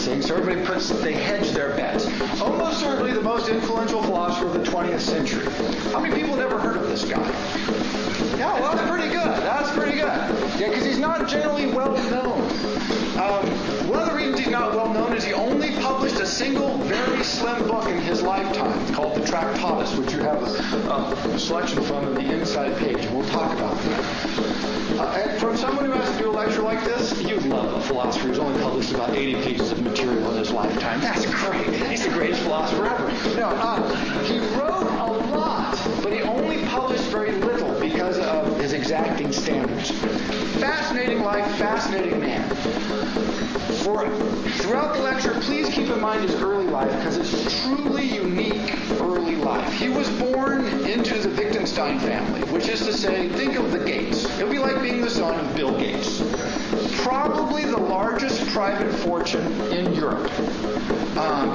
things. So they hedge their bets. Almost certainly the most influential philosopher of the 20th century. How many people have ever heard of this guy? Yeah, well, that's pretty good. That's pretty good. Yeah, because he's not generally well known. One of the reasons he's not well known is he only published a single, very slim book in his lifetime called the Tractatus, which you have a selection from on the inside page. And we'll talk about that. And from someone who has to do a lecture like this, you would love a philosopher who's only published about 80 pieces of material in his lifetime. That's great. He's the greatest philosopher ever. No, he wrote a lot, but he only published very little because of his exacting standards. Fascinating life, fascinating man. Throughout the lecture, please keep in mind his early life because it's truly unique early life. He was born into the Wittgenstein family, which is to say, think of the Gates. It would be like being the son of Bill Gates. Probably the largest private fortune in Europe.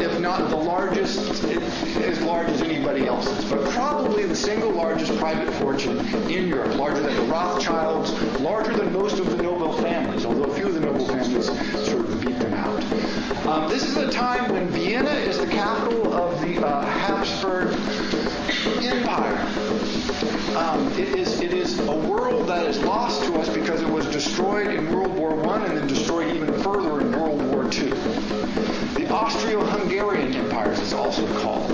If not the largest, as large as anybody else's, but probably the single largest private fortune in Europe, larger than the Rothschilds, larger than most of the noble families, although a few of the noble families sort of beat them out. This is a time when Vienna is the capital of the Habsburg Empire. It is a world that is lost to us because it was destroyed in World War I and then destroyed even further in World War II. The Austro-Hungarian Empire, as it's also called.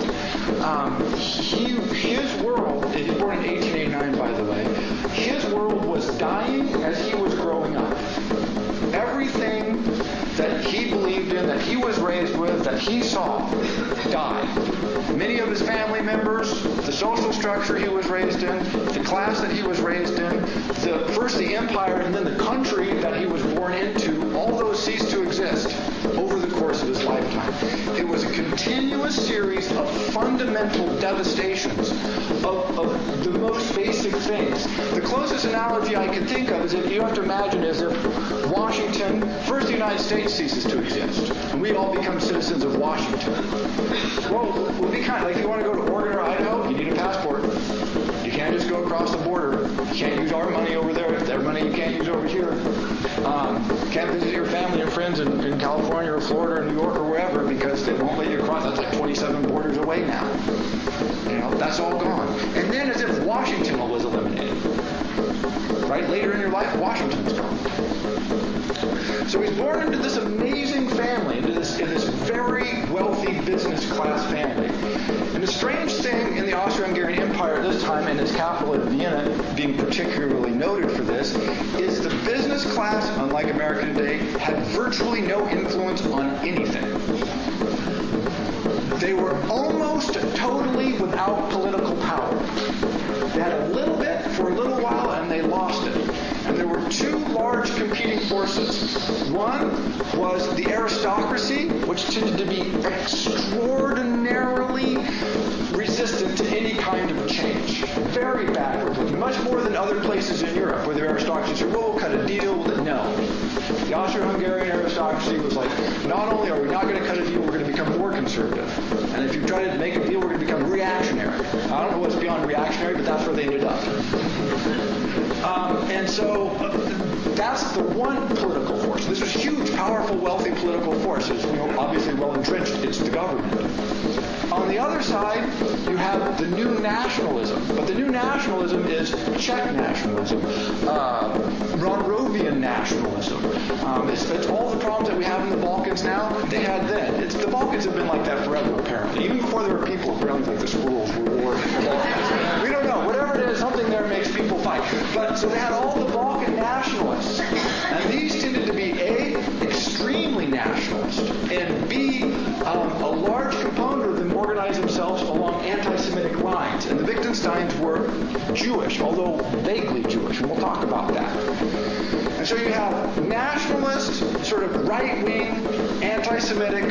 His world, he was born in 1889, by the way, his world was dying as he was growing up. Everything that he believed in, that he was raised with, that he saw, died. Many of his family members, the social structure he was raised in, the class that he was raised in, first the empire and then the country that he was born into, all those ceased to exist over the course of his lifetime. It was a continuous series of fundamental devastations of the most basic things. The closest analogy I can think of is if you have to imagine as if Washington, first the United States ceases to exist, and we all become citizens of Washington. Well, it would be kind of like if you want to go to Oregon or Idaho, you need a passport. You can't just go across the border. You can't use our money over there. Their money you can't use over here. Can't visit your family and friends in California or Florida or New York or wherever because they won't let you cross. That's like 27 borders away now. That's all gone. And then as if Washington was eliminated. Right? Later in your life, Washington's gone. So he's born into this amazing family, into this very wealthy business class family. And the strange thing in the Austro-Hungarian Empire at this time, and its capital in Vienna being particularly noted for this, is the business class, unlike America today, had virtually no influence on anything. They were almost totally without political power. They had a little bit for a little while and they lost it. And there were two large competing forces. One was the aristocracy, which tended to be extraordinarily resistant to any kind of change. Very backward-looking, much more than other places in Europe where the aristocracy said, well, we'll cut a deal with it. No. The Austro-Hungarian aristocracy was like, not only are we not going to cut a deal, we're going to become more conservative. And if you try to make a deal, we're going to become reactionary. I don't know what's beyond reactionary, but that's where they ended up. And so that's the one political force. This was huge, powerful, wealthy political force. It's obviously well entrenched. It's the government. On the other side, you have the new nationalism. But the new nationalism is Czech nationalism, Monrovian nationalism. It's all the problems that we have in the Balkans now, they had then. The Balkans have been like that forever, apparently. Even before there were people, apparently like the squirrels were warring in the Balkans. We don't know. Whatever it is, something there makes people fight. But so they had all the Balkan nationalists. And these tended to be, A, extremely nationalist, and B, a large component of them organized themselves along anti-Semitic lines. And the Wittgensteins were Jewish, although vaguely Jewish, and we'll talk about that. And so you have nationalist, sort of right-wing, anti-Semitic,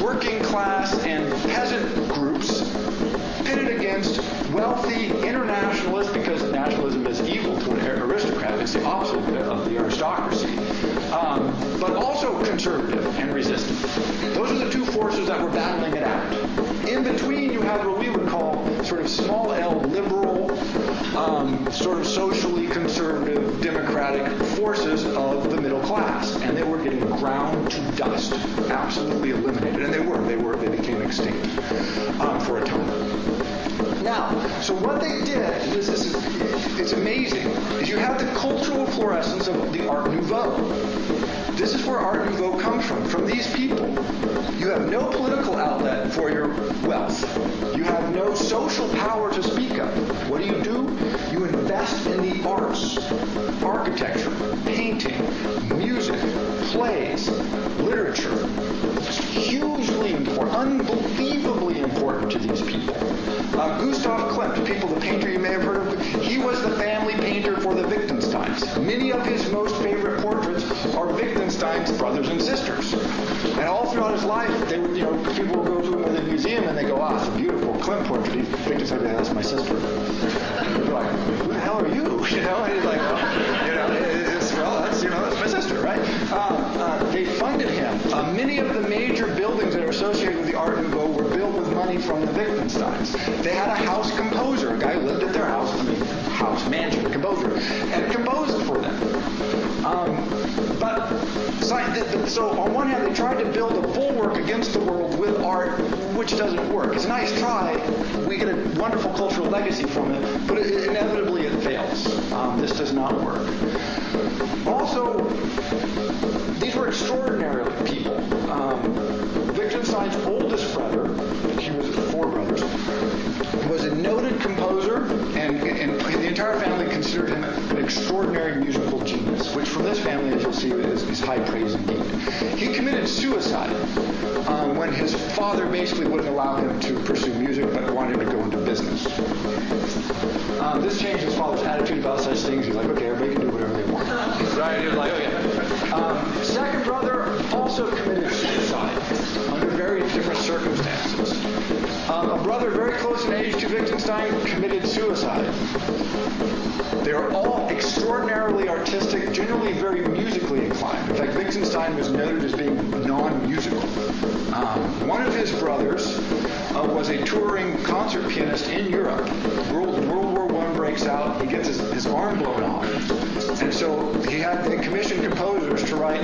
working class, and peasant groups pitted against wealthy internationalists, because nationalism is evil to an aristocrat. It's the opposite of the aristocracy. But also conservative and resistant. Those are the two forces that were battling it out. In between, you have what we would call sort of small L liberal, sort of socially conservative, democratic forces of the middle class. And they were getting ground to dust. absolutely eliminated. And they became extinct for a time. Now, so what they did, it's amazing, is you have the cultural fluorescence of the Art Nouveau. This is where Art Nouveau comes from these people. You have no political outlet for your wealth. You have no social power to speak of. What do? You invest in the arts, architecture, painting, music, plays, literature. It's hugely important, unbelievably important to these people. Gustav Klimt, the painter you may have heard of, he was the family painter for the Wittgensteins. Many of his most favorite portraits are Wittgenstein's brothers and sisters. And all throughout his life, they would, people would go to him in the museum and they go, it's a beautiful Klimt portrait. Wittgenstein, that's my sister. And they're like, who the hell are you? And he's like, that's my sister, right? They funded him. Many of the major buildings that are associated with the Art Nouveau were built with money from the Wittgensteins. They had a house composer, a guy who lived at their mansion, composer, and composed for them. So on one hand, they tried to build a bulwark against the world with art, which doesn't work. It's a nice try. We get a wonderful cultural legacy from it, but inevitably it fails. This does not work. Also, these were extraordinary people. Wittgenstein's oldest brother, he was 4 brothers, was a noted composer, and the entire family considered him an extraordinary musical genius, which from this family, as you'll see, is high praise indeed. He committed suicide when his father basically wouldn't allow him to pursue music, but wanted him to go into business. This changed his father's attitude about such things. He's like, okay, everybody can do whatever they want. Right? He was like, okay. Second brother also committed suicide under very different circumstances. A brother very close in age to Wittgenstein committed suicide. They are all extraordinarily artistic, generally very musically inclined. In fact, Wittgenstein was noted as being non-musical. One of his brothers was a touring concert pianist in Europe. World War I breaks out. He gets his arm blown off. And so they commissioned composers to write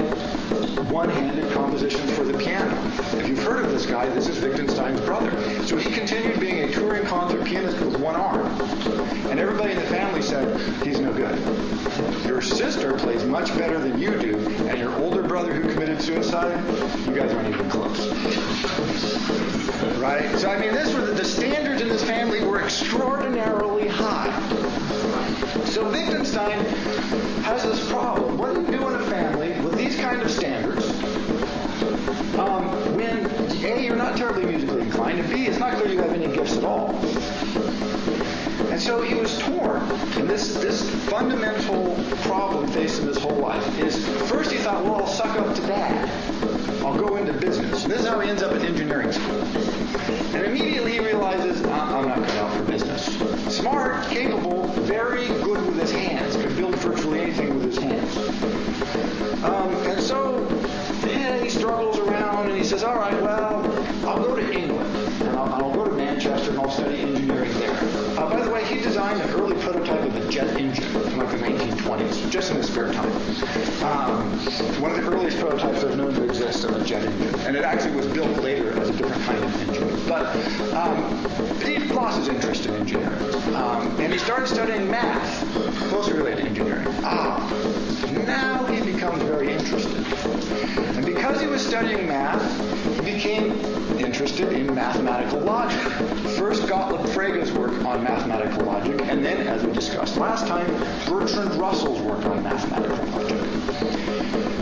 one-handed compositions for the piano. If you've heard of this guy, this is Wittgenstein's brother. So he continued being a touring concert pianist with one arm. And everybody in the family said, he's no good. Your sister plays much better than you do, and your older brother who committed suicide, you guys aren't even close. Right? So, the standards in this family were extraordinarily high. So Wittgenstein has this problem. What do you do in a family with these kind of standards when, A, you're not terribly musically inclined, and B, it's not clear you have any gifts at all? And so he was torn. And this fundamental problem faced him his whole life is, first he thought, well, I'll suck up to Dad. I'll go into business. And this is how he ends up at engineering school. And immediately he realizes, I'm not cut out for business. Smart, capable, very good with his hands. Could build virtually anything with his hands. And so he struggles around and he says, all right, well, I'll go to England. And I'll go to Manchester and I'll study engineering there. By the way, he designed an early prototype of a jet engine in the 1920s, just in his spare time. One of the earliest prototypes that was known to exist of a jet engine. And it actually was built later as a different kind of engine. But he lost his interest in engineering. And he started studying math, closely related to engineering. Now he becomes very interested. And because he was studying math, he became interested in mathematical logic. First, Gottlieb Frege's work on mathematical logic, and then, as we discussed last time, Bertrand Russell's work on mathematical logic.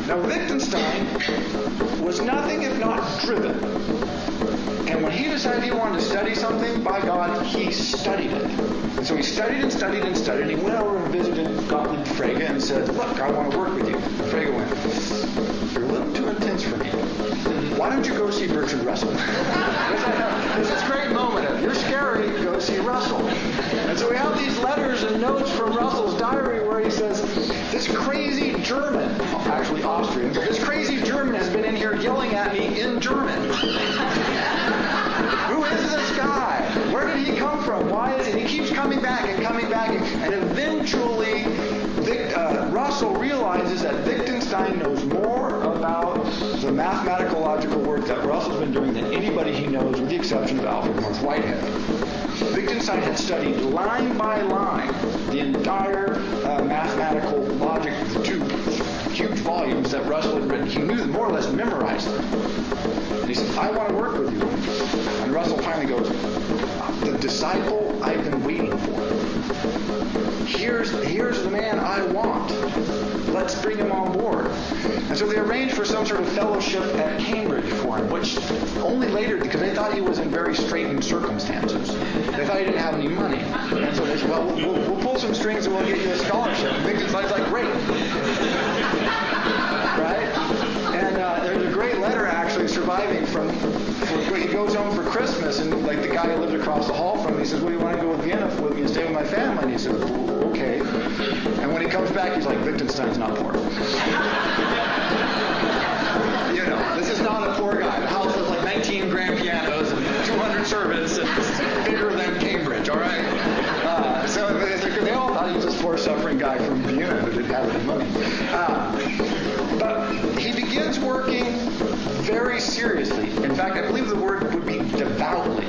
Now, Wittgenstein was nothing if not driven. And when he decided he wanted to study something, by God, he studied it. And so he studied and studied and studied, and he went over and visited Gottlieb Frege and said, look, I want to work with you. And Frege went, you're a little too intense for me. Why don't you go see Bertrand Russell? There's this great moment of, you're scary, go see Russell. And so we have these letters and notes from Russell's diary where he says, this crazy German, actually Austrian, but this crazy German has been in here yelling at me in German. Who is this guy? Where did he come from? Why is it? He keeps coming back and coming back. And eventually, Russell realizes that Wittgenstein knows more about the mathematical psychological work that Russell's been doing than anybody he knows, with the exception of Alfred North Whitehead. Wittgenstein had studied line by line the entire mathematical logic of the two huge volumes that Russell had written. He knew them, more or less memorized them. And he said, I want to work with you. And Russell finally goes, the disciple I've been waiting for. Here's the man I want. Let's bring him on board. And so they arranged for some sort of fellowship at Cambridge for him, which only later, because they thought he was in very straitened circumstances. They thought he didn't have any money. And so they said, well, we'll pull some strings and we'll get you a scholarship. And Wittgenstein's like, great. Right? And there's a great letter actually surviving from he goes home for Christmas, and like the guy who lived across the hall from him, he says, well, you want to go to Vienna with me and stay with my family? And he says, okay. And when he comes back, he's like, Wittgenstein's not poor. You know, this is not a poor guy. The house has like 19 grand pianos and 200 servants, and it's bigger than Cambridge, all right? So they all thought he was this poor, suffering guy from Vienna who didn't have any money. But he begins working very seriously. In fact, I believe the word would be devoutly.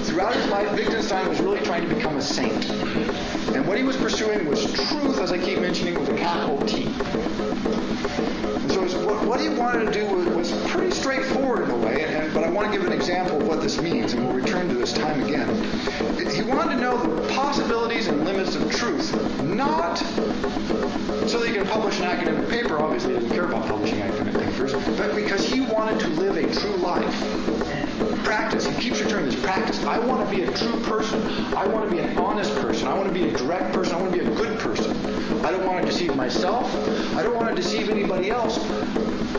Throughout his life, Wittgenstein was really trying to become a saint. And what he was pursuing was truth, as I keep mentioning, with a capital T. And so what he wanted to do was pretty straightforward in a way, but I want to give an example of what this means, and we'll return to this time again. He wanted to know the possibilities and limits of truth, not so that he can publish an academic paper. Obviously, he doesn't care about publishing academic papers, but because he wanted to live a true life. Practice. He keeps returning this practice. I want to be a true person. I want to be an honest person. I want to be a direct person. I want to be a good person. I don't want to deceive myself. I don't want to deceive anybody else.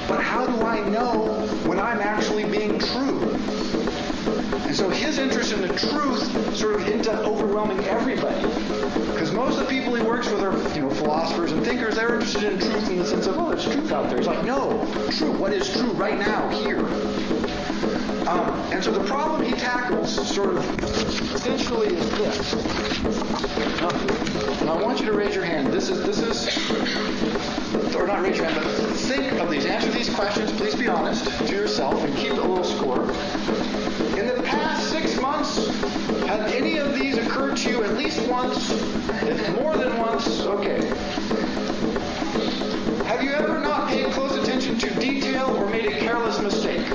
But how do I know when I'm actually being true? And so his interest in the truth sort of ends up overwhelming everybody. Because most of the people he works with are, philosophers and thinkers. They're interested in truth in the sense of, there's truth out there. He's like, no, true. What is true right now, here? And so the problem he tackles sort of essentially is this. And I want you to raise your hand. This is, or not raise your hand, but think of these. Answer these questions. Please be honest to yourself and keep a little score. In the past 6 months, have any of these occurred to you at least once? If more than once, okay. Have you ever not paid close attention to detail or made a careless mistake?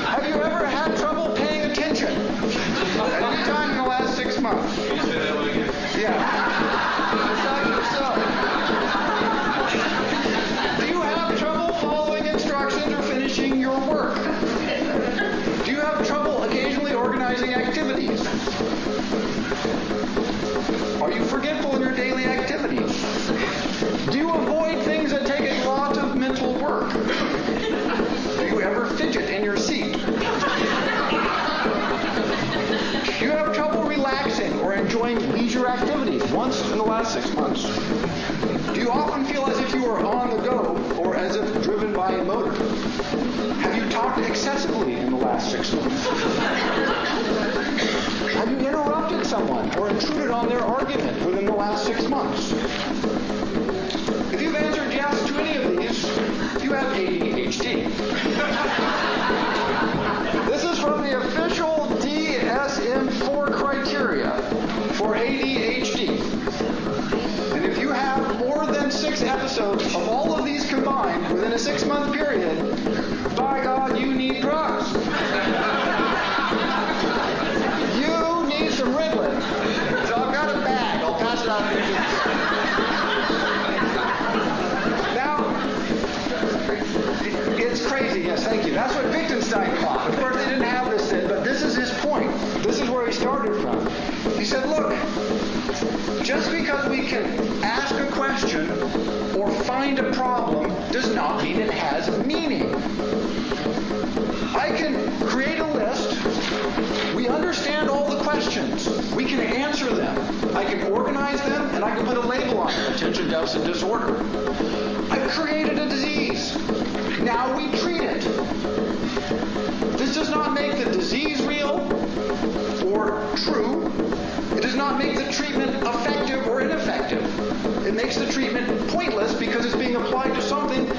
Have you ever had trouble paying attention? At any time in the last 6 months? Can you say that one again? Yeah. Do you have trouble following instructions or finishing your work? Do you have trouble occasionally organizing activities? Are you forgetful in your daily activities? Do you avoid things that take a lot of mental work? Do you ever fidget in your seat? Do you have trouble relaxing or enjoying leisure activities once in the last 6 months? Do you often feel as if you are on the go or as if driven by a motor? Have you talked excessively in the last 6 months? Have you interrupted someone or intruded on their argument within the last 6 months? If you've answered yes to any of these, you have ADHD. This is from the official DSM-4 criteria for ADHD. And if you have more than 6 episodes of all of these combined within a 6-month period, by God, you need drugs. You need some Ritalin. So I've got a bag. I'll pass it out to you. Now, it's crazy. Yes, thank you. That's what Wittgenstein thought. Of course, they didn't have this then, but this is his point. This is where he started from. He said, look, just because we can ask a question or find a problem does not mean it has meaning. I can create a list. We understand all the questions. We can answer them. I can organize them, and I can put a label on it. Attention deficit disorder. I've created a disease. Now we treat it. This does not make the disease real or true. It does not make the treatment effective or ineffective. It makes the treatment pointless because it's being applied to something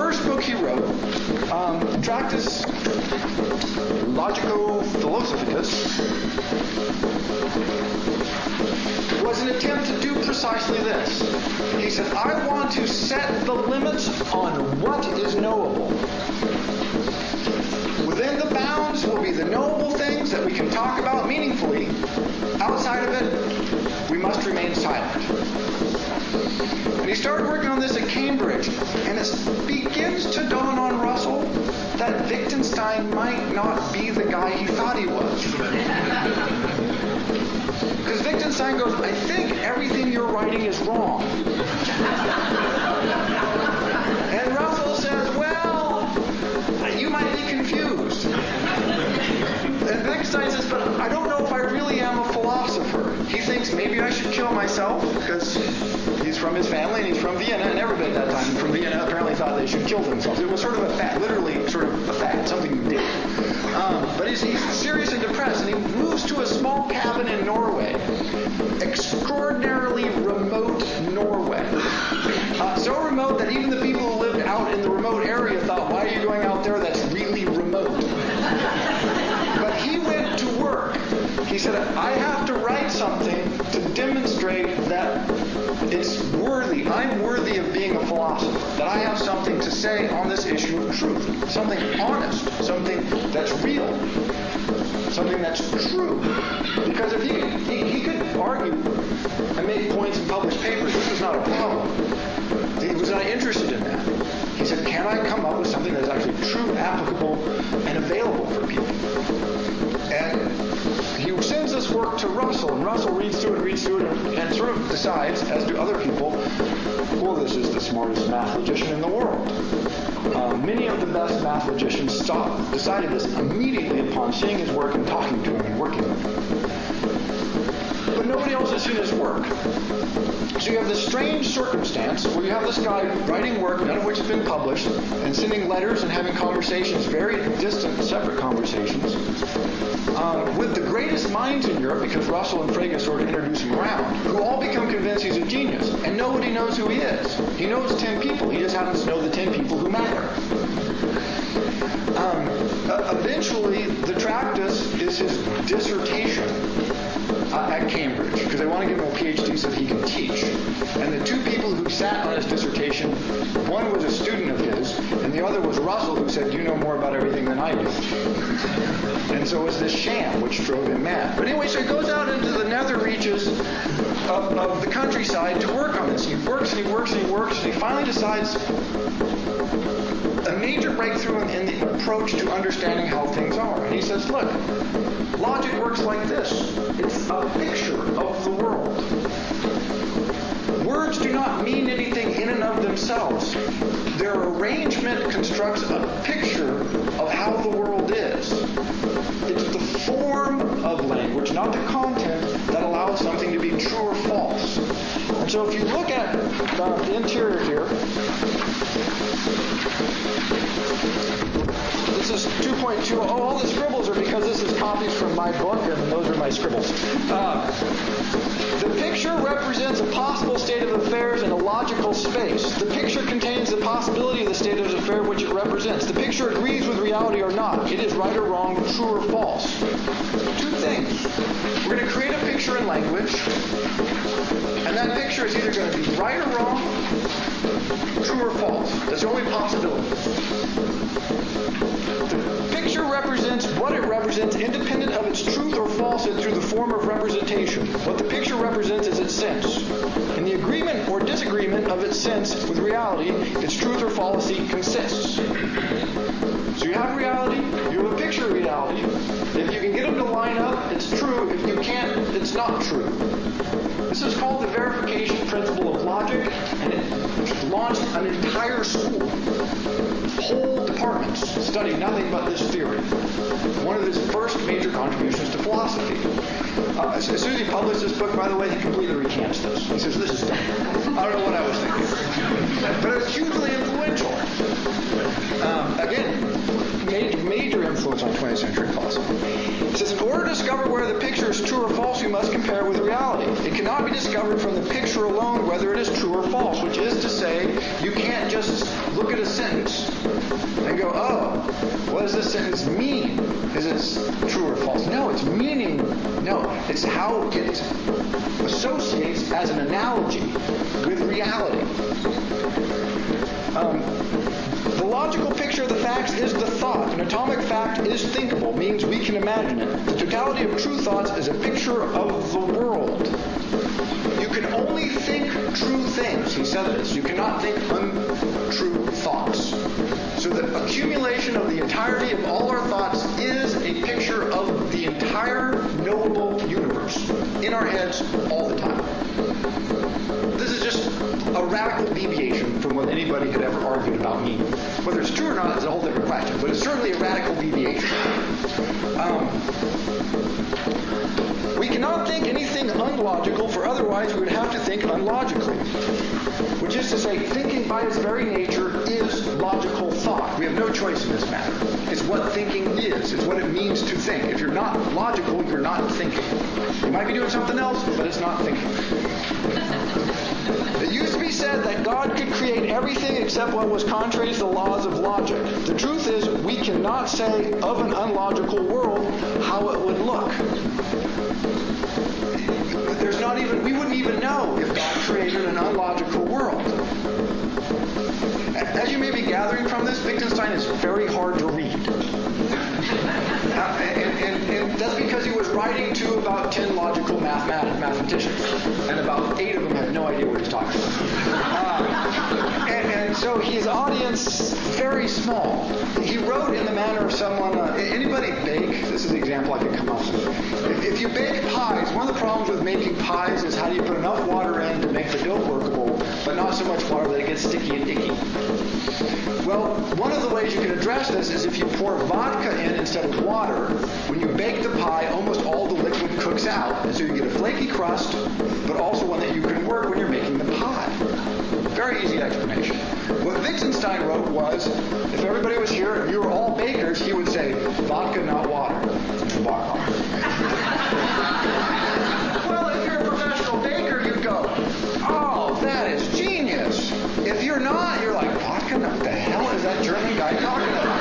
first book he wrote, Tractus Logico-Philosophicus, was an attempt to do precisely this. He said, I want to set the limits on what is knowable. Within the bounds will be the knowable things that we can talk about meaningfully. Outside of it, we must remain silent. And he started working on this at Cambridge, and it begins to dawn on Russell that Wittgenstein might not be the guy he thought he was. Because Wittgenstein goes, I think everything you're writing is wrong. And Russell says, well, you might be confused. And Wittgenstein says, but I don't know if I really am a philosopher. He thinks maybe I should kill myself because he's from his family and he's from Vienna, and everybody at that time from Vienna apparently thought they should kill themselves. It was sort of a fact, literally sort of a fact, something you did. But he's serious and depressed, and he moves to a small cabin in Norway. Extraordinarily remote Norway. So remote that even the people who lived out in the remote area thought, why are you going out there? That's really remote. But he went to work. He said, I have to write something to demonstrate that it's worthy. I'm worthy of being a philosopher. That I have something to say on this issue of truth. Something honest. Something that's real. Something that's true. Because if he could argue and make points and publish papers, this was not a problem. He was not interested in that. He said, can I come up with something that's actually true, applicable, and available for people? And he sends this work to Russell, and Russell reads through it, and sort of decides, as do other people, well, this is the smartest math logician in the world. Many of the best math logicians decided this immediately upon seeing his work and talking to him and working with him. But nobody else has seen his work. So you have this strange circumstance where you have this guy writing work, none of which has been published, and sending letters and having conversations, very distant, separate conversations, with the greatest minds in Europe, because Russell and Frege sort of introduce him around, who all become convinced he's a genius. And nobody knows who he is. He knows 10 people. He just happens to know the 10 people who matter. Eventually, the Tractus is his dissertation at Cambridge, because they want to give him a PhD so that he can teach. And the two people who sat on his dissertation, one was a student of his, and the other was Russell, who said, you know more about everything than I do. And so it was this sham which drove him mad. But anyway, so he goes out into the nether reaches of the countryside to work on this. He works and he works and he works, and he finally decides a major breakthrough in the approach to understanding how things are. And he says, look, logic works like this. It's a picture of the world. Words do not mean anything in and of themselves. Their arrangement constructs a picture of how the world is. It's the form of language, not the content, that allows something to be true or false. And so if you look at the interior here, this is 2.2. Oh, all the scribbles are because this is copies from my book, and those are my scribbles. The picture represents a possible state of affairs in a logical space. The picture contains the possibility of the state of affairs which it represents. The picture agrees with reality or not. It is right or wrong, true or false. Two things. We're going to create a picture in language, and that picture is either going to be right or wrong, true or false. That's the only possibility. The picture represents what it represents independent of its truth or falsehood through the form of representation. What the picture represents is its sense. In the agreement or disagreement of its sense with reality, its truth or falsity consists. So you have reality, you have a picture of reality. If you can get them to line up, it's true. If you can't, it's not true. This is called the verification principle of logic, and it launched an entire school. Whole departments study nothing but this theory. One of his first major contributions to philosophy. As soon as he published this book, by the way, he completely recants this. He says, this is dumb. I don't know what I was thinking. But it was hugely influential. Again, major influence on 20th century philosophy. It says, in order to discover whether the picture is true or false, we must compare it with reality. It cannot be discovered from the picture alone whether it is true or false, which is to say, you can't just look at a sentence and go, oh, what does this sentence mean? Is it true or false? No, it's meaning. No, it's how it associates as an analogy with reality. The logical picture of the facts is the thought. An atomic fact is thinkable, means we can imagine it. The totality of true thoughts is a picture of the world. You can only think true things. He said this. You cannot think untrue thoughts. So the accumulation of the entirety of all our thoughts is a picture of the entire knowable universe in our heads all the time. This is just a radical deviation from what anybody had ever argued about meaning. Whether it's true or not is a whole different question, but it's certainly a radical deviation. We cannot think anything unlogical, for otherwise we would have to think unlogically. Which is to say, thinking by its very nature is logical thought. We have no choice in this matter. It's what thinking is. It's what it means to think. If you're not logical, you're not thinking. You might be doing something else, but it's not thinking. It used to be said that God could create everything except what was contrary to the laws of logic. The truth is, we cannot say of an unlogical world how it would look. We wouldn't even know if God created an unlogical world. As you may be gathering from this, Wittgenstein is very hard to read. And that's because he was writing to about 10 logical mathematicians, and about 8 of them had no idea what he's talking about. And so his audience, very small. He wrote in the manner of someone, anybody bake? This is the example I could come up with. If you bake pies, one of the problems with making pies is how do you put enough water in to make the dough workable, but not so much water that it gets sticky and icky. Well, one of the ways you can address this is if you pour vodka in instead of water. When you bake the pie, almost all the liquid cooks out, and so you get a flaky crust, but also one that you can work when you're making the pie. Very easy explanation. What Wittgenstein wrote was, if everybody was here and you were all bakers, he would say, vodka, not water. Well, if you're a professional baker, you'd go, oh, that is genius. If you're not, you're like, vodka? What the hell is that German guy talking about?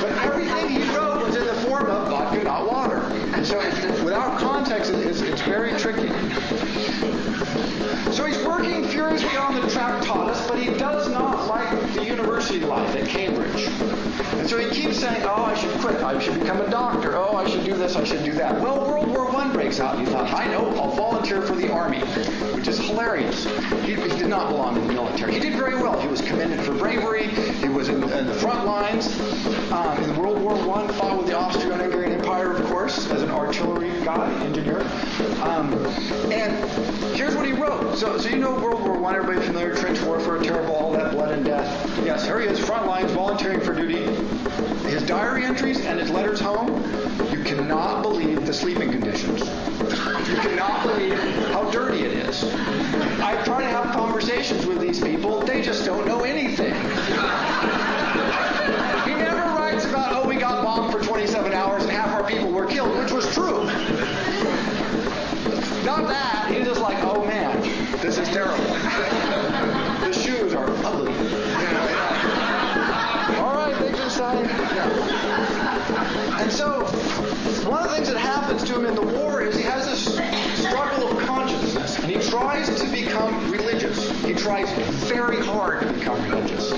But everything he wrote was in the form of vodka, not water. And so without context, it's very tricky. So he's working furiously on the Tractatus, but he does not like the university life at Cambridge. And so he keeps saying, oh, I should quit. I should become a doctor. Oh, I should do this. I should do that. Well, World War I breaks out. And he thought, I know, I'll volunteer for the army, which is hilarious. He did not belong in the military. He did very well. He was commended for bravery. He was in the front lines. In World War I, fought with the Austro-Hungarian Empire, of course, as an artillery guy, engineer. And here's what he wrote. So you know World War I, everybody familiar, trench warfare, terrible, all that blood and death. Yes, here he is, front lines, volunteering for duty. His diary entries and his letters home, you cannot believe the sleeping conditions. You cannot believe how dirty it is. I try to have conversations with these people, they just don't know anything. He never writes about, oh, we got bombed for 27 hours and half our people were killed, which was true. Not that. He's just like, oh man, this is terrible. The shoes are ugly. All right, Wittgenstein. Yeah. And so, one of the things that happens to him in the war is he has this struggle of consciousness, and he tries to become religious. He tries very hard to become religious.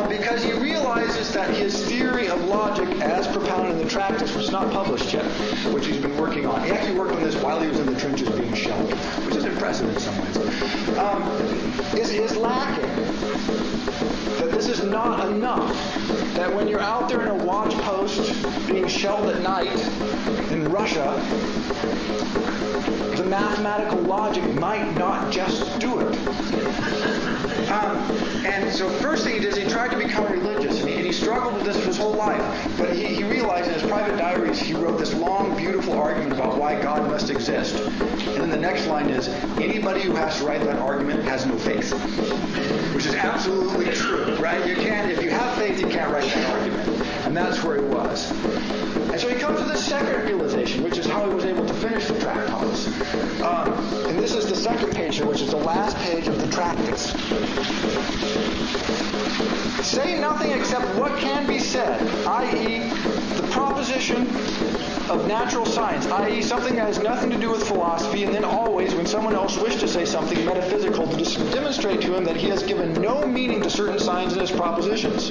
Because he realizes that his theory of logic, as propounded in the Tractatus, which is not published yet, which he's been working on. He actually worked on this while he was in the trenches being shelled, which is impressive in some ways, is lacking. That this is not enough. That when you're out there in a watch post being shelled at night in Russia, the mathematical logic might not just do it. And so first thing he did is he tried to become religious, and he struggled with this his whole life. But he realized in his private diaries, he wrote this long, beautiful argument about why God must exist. And then the next line is, anybody who has to write that argument has no faith. Which is absolutely true, right? You can't, if you have faith, you can't write that argument. And that's where he was. And so he comes to the second realization, which is how he was able to finish the Tractatus. And this is the second page here, which is the last page of the Tractatus. Say nothing except what can be said, i.e., the proposition of natural science, i.e., something that has nothing to do with philosophy, and then always, when someone else wished to say something metaphysical, to demonstrate to him that he has given no meaning to certain signs in his propositions.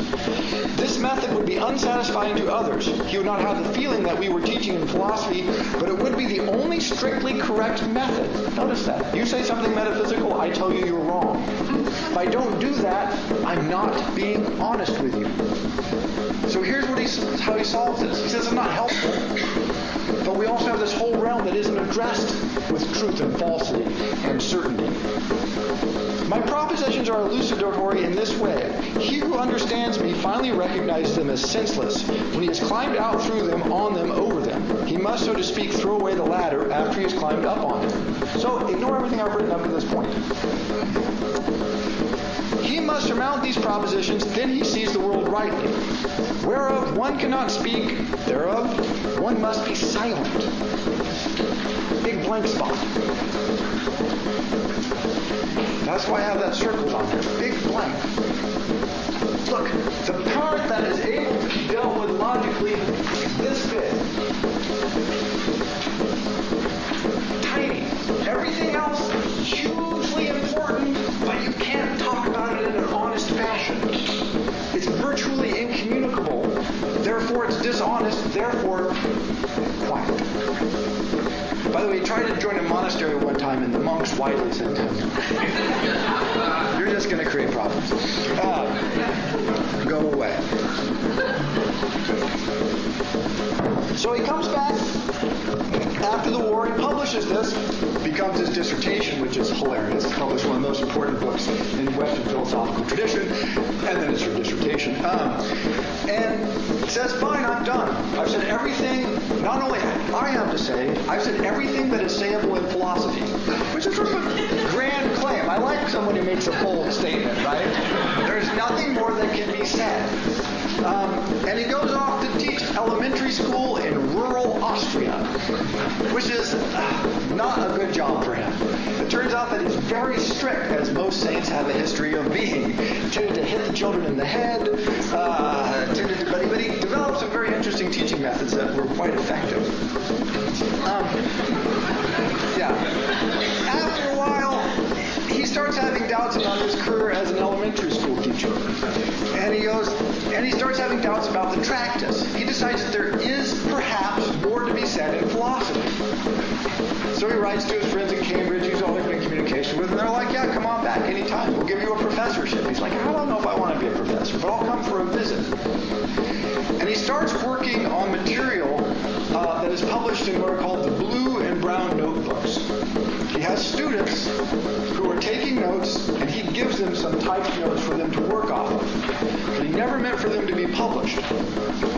This method would be unsatisfying to others. He would not have the feeling that we were teaching in philosophy, but it would be the only strictly correct method. Notice that. You say something metaphysical, I tell you you're wrong. If I don't do that, I'm not being honest with you. So here's how he solves this. He says it's not helpful, but we also have this whole realm that isn't addressed with truth and falsity and certainty. My propositions are elucidatory in this way. He who understands me finally recognizes them as senseless when he has climbed out through them, on them, over them. He must, so to speak, throw away the ladder after he has climbed up on them. So ignore everything I've written up to this point. He must surmount these propositions, then he sees the world rightly. Whereof one cannot speak, thereof one must be silent. Big blank spot. That's why I have that circled on there. Big blank. Look, the part that is able to be dealt with logically is this big. Tiny. Everything else, hugely important, but you can't talk about it in an honest fashion. It's virtually incommunicable, therefore it's dishonest, therefore quiet. By the way, he tried to join a monastery one time, and the monks wisely said, "You're just going to create problems. Go away." So he comes back after the war, he publishes this, becomes his dissertation, which is hilarious. It's published one of the most important books in Western philosophical tradition, and then it's your dissertation. And says, fine, I'm done. I've said everything, not only I have to say, I've said everything that is sayable in philosophy, which is sort of a grand claim. I like someone who makes a bold statement, right? There's nothing more that can be said. And he goes off to teach elementary school in rural Austria, which is not a good job for him. It turns out that he's very strict, as most saints have a history of being. He tended to hit the children in the head, but he developed some very interesting teaching methods that were quite effective. After a while, he starts having doubts about his career as an elementary school teacher. And he starts having doubts about the Tractus. He decides that there is perhaps more to be said in philosophy. So he writes to his friends in Cambridge, who's all they've been in communication with, and they're like, yeah, come on back anytime. We'll give you a professorship. He's like, I don't know if I want to be a professor, but I'll come for a visit. And he starts working on material that is published in what are called the blue and brown notebooks. He has students who are taking notes, and he gives them some typed notes for them to work off of. But he never meant for them to be published.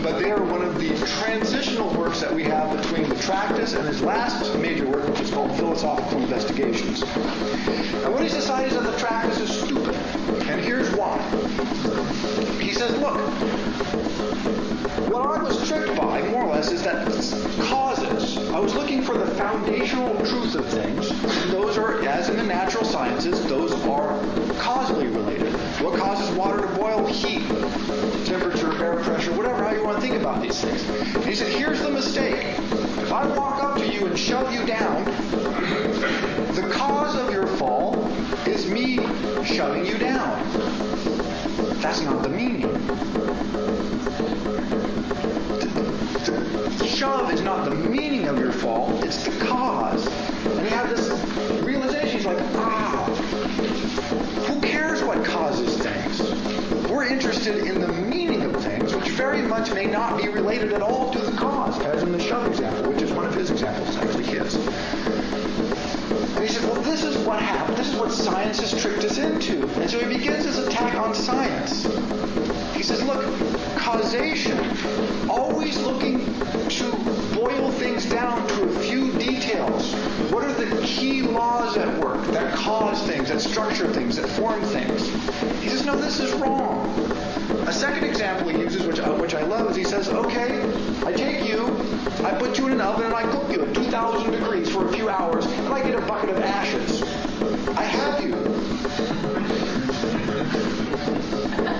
But they are one of the transitional works that we have between the Tractus and his last major work, which is called Philosophical Investigations. And what he's decided is that the Tractus is stupid. And here's why. He says, look, what I was tricked by, more or less, is that causes. I was looking for the foundational truth of things. And those are, as in the natural sciences, those are causally related. What causes water to boil? Heat, temperature, air pressure, whatever, how you want to think about these things. And he said, here's the mistake. If I walk up to you and shove you down, the cause of your fall is me shoving you down. That's not the meaning. The shove is not the meaning of your fall, it's the cause. And you have this realization, he's like, who cares what causes things? We're interested in the meaning of things, which very much may not be related at all to the cause, as in the shove example, which is one of his examples, actually his. And he said, well, this is what happened. This is what science has tricked us into. And so he begins his attack on science. He says, look, causation, always looking to boil things down to a few details. What are the key laws at work that cause things, that structure things, that form things? He says, no, this is wrong. A second example he uses, which I love, is he says, okay, I take you, I put you in an oven, and I cook you at 2,000 degrees for a few hours, and I get a bucket of ashes. I have you.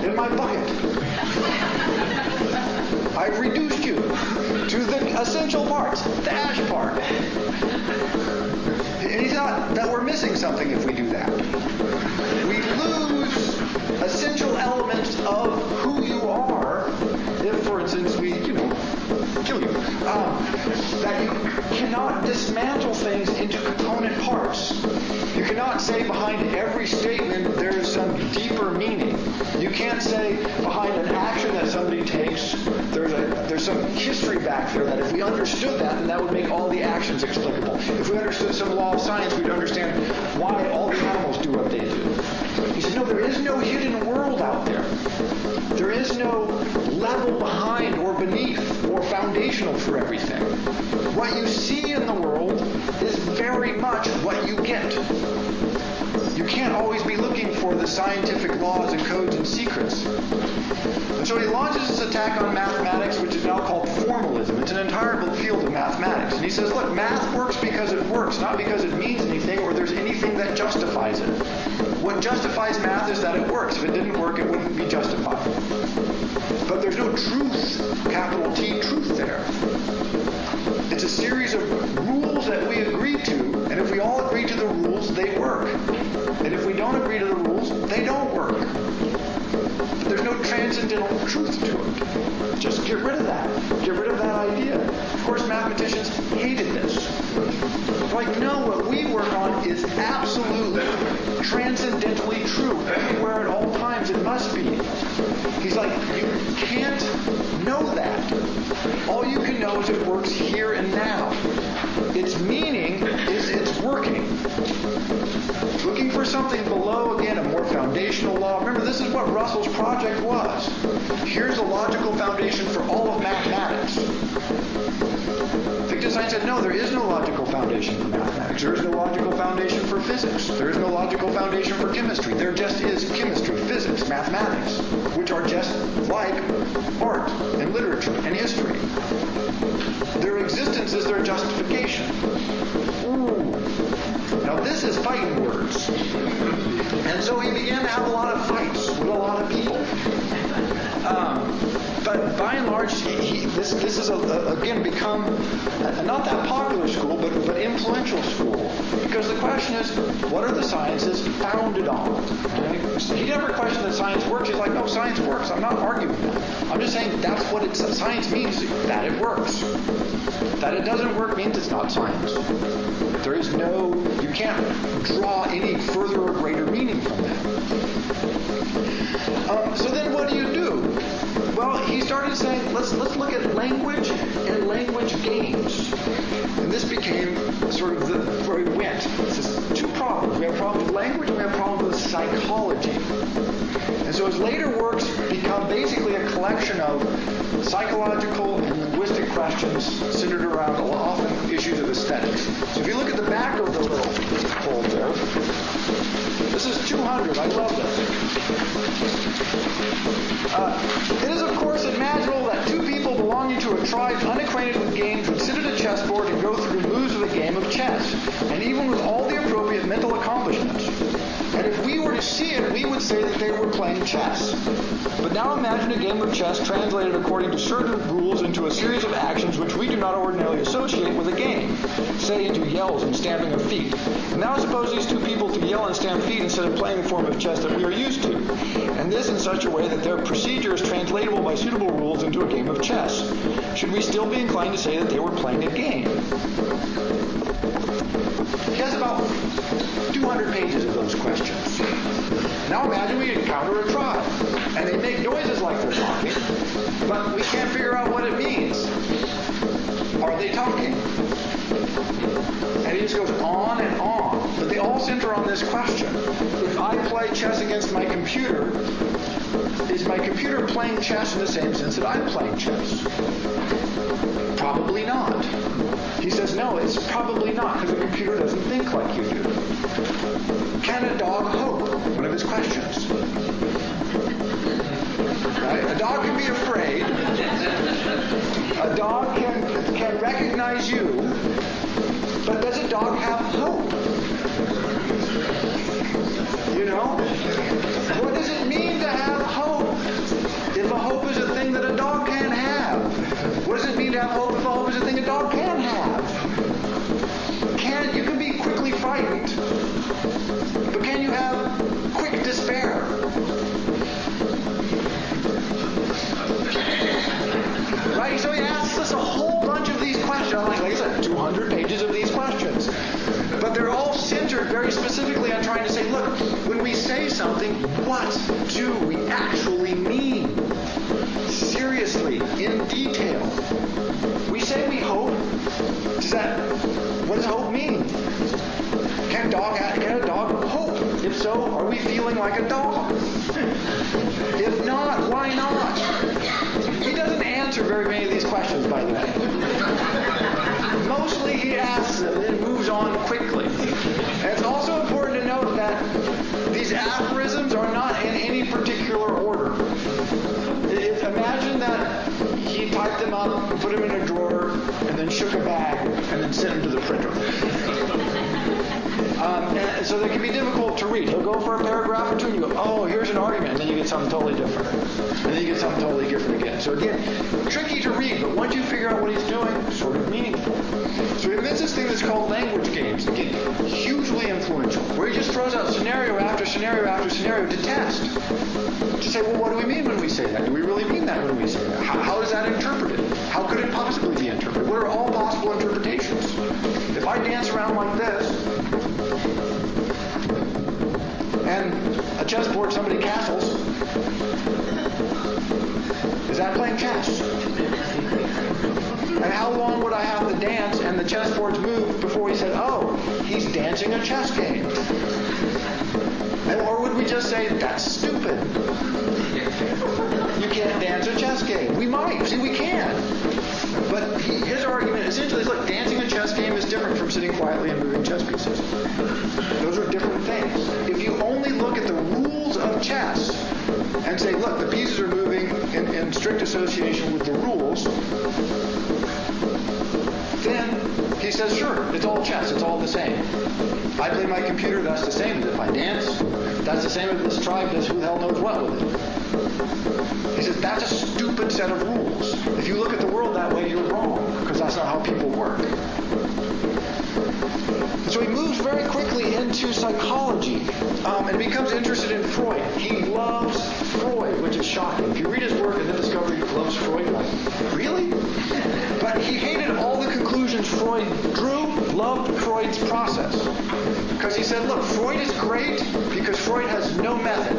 In my my bucket. I've reduced you to the essential parts, the ash part. And he thought that we're missing something if we do that. We lose essential elements of who you are if, for instance, we, kill you. That you cannot dismantle things into component parts. You cannot say behind every statement there's some deeper meaning. You can't say behind an action that somebody takes there's some history back there that if we understood that, then that would make all the actions explicable. If we understood some law of science, we'd understand why all the animals do what they do. He said, no, there is no hidden world out there. There is no level behind or beneath or foundational for everything. What you see in the world is very much what you get. You can't always be looking for the scientific laws and codes and secrets. And so he launches this attack on mathematics, which is now called formalism. It's an entire field of mathematics. And he says, look, math works because it works, not because it means anything or there's anything that justifies it. What justifies math is that it works. If it didn't work, it wouldn't be justified. But there's no truth, capital T, truth there. It's a series of rules that we agree to, and if we all agree to the rules, they work. And if we don't agree to the rules, they don't work. But there's no transcendental truth to it. Just get rid of that. Get rid of that idea. Of course, mathematicians hated this. Like, no, what we work on is absolutely transcendently true. Everywhere at all times it must be. He's like, you can't know that. All you can know is it works here and now. Its meaning is it's working. Looking for something below, again, a more foundational law. Remember, this is what Russell's project was. Here's a logical foundation for all of mathematics. Wittgenstein said, no, there is no logical foundation for mathematics. There is no logical foundation for physics. There is no logical foundation for chemistry. There just is chemistry, physics, mathematics, which are just like art and literature and history. Their existence is their justification. Ooh. Now this is fighting words. And so he began to have a lot of fights with a lot of people. But by and large, this is again become not that popular school, but influential school. Because the question is, what are the sciences founded on? Right? He never questioned that science works. He's like, no, science works. I'm not arguing that. I'm just saying that's what science means, that it works. That it doesn't work means it's not science. There is no, you can't draw any further or greater meaning from that. So then what do? Well, he started saying, let's look at language and language games. And this became sort of where he went. This is two problems. We have a problem with language and we have a problem with psychology. And so his later works become basically a collection of psychological and linguistic questions centered around often issues of aesthetics. So if you look at the back of the little fold there, this is 200. I love this. It is, of course, imaginable that two people belonging to a tribe unacquainted with games would sit at a chessboard and go through the moves of a game of chess, and even with all the appropriate mental accomplishments. And if we were to see it, we would say that they were playing chess. But now imagine a game of chess translated according to certain rules into a series of actions which we do not ordinarily associate with a game, say into yells and stamping of feet. And now suppose these two people to yell and stamp feet instead of playing the form of chess that we are used to, and this in such a way that their procedure is translatable by suitable rules into a game of chess. Should we still be inclined to say that they were playing a game? He has about 200 pages of those questions. Now imagine we encounter a tribe, and they make noises like they're talking, but we can't figure out what it means. Are they talking? And he just goes on and on. But they all center on this question. If I play chess against my computer, is my computer playing chess in the same sense that I'm playing chess? Probably not. He says, no, it's probably not, because the computer doesn't think like you do. Can a dog hope? One of his questions. Right? A dog can be afraid. A dog can recognize you. But does a dog have hope? You know? What does it mean to have hope? something, what do we actually mean? Seriously, in detail. We say we hope. What does hope mean? Can a dog hope? If so, are we feeling like a dog? If not, why not? He doesn't answer very many of these questions, by the way. Mostly he asks them and moves on quickly. And it's also important to note that these aphorisms are not in any particular order. Imagine that he typed them up and put them in a drawer and then shook a bag and then sent them to the printer. And so they can be difficult to read. He'll go for a paragraph or two and you go, oh, here's an argument, and then you get something totally different. And then you get something totally different again. So again, tricky to read, but once you figure out what he's doing, sort of meaningful. So he invents this thing that's called language games. Again, hugely influential, where he just throws out scenario after scenario after scenario to test. To say, well, what do we mean when we say that? Do we really mean that when we say that? How is that interpreted? How could it possibly be interpreted? What are all possible interpretations? If I dance around like this, and a chessboard somebody castles, is that playing chess? And how long would I have to dance and the chessboards move before we said, oh, he's dancing a chess game? Or would we just say, that's stupid? You can't dance a chess game. We might. See, we can. But his argument essentially is, look, dancing a chess game is different from sitting quietly and moving chess pieces. Those are different things. If you only look at the rules of chess and say, look, the pieces are moving in strict association with the rules, then he says, sure, it's all chess, it's all the same. I play my computer, that's the same as if I dance. That's the same as this tribe does who the hell knows what with it. He says, that's a stupid set of rules. If you look at the world that way, you're wrong, because that's not how people work. So he moves very quickly into psychology and becomes interested in Freud. He loves Freud, which is shocking. If you read his work and then discover he loves Freud, like, really? But he hated all the conclusions Freud drew, loved Freud's process. Because he said, look, Freud is great because Freud has no method.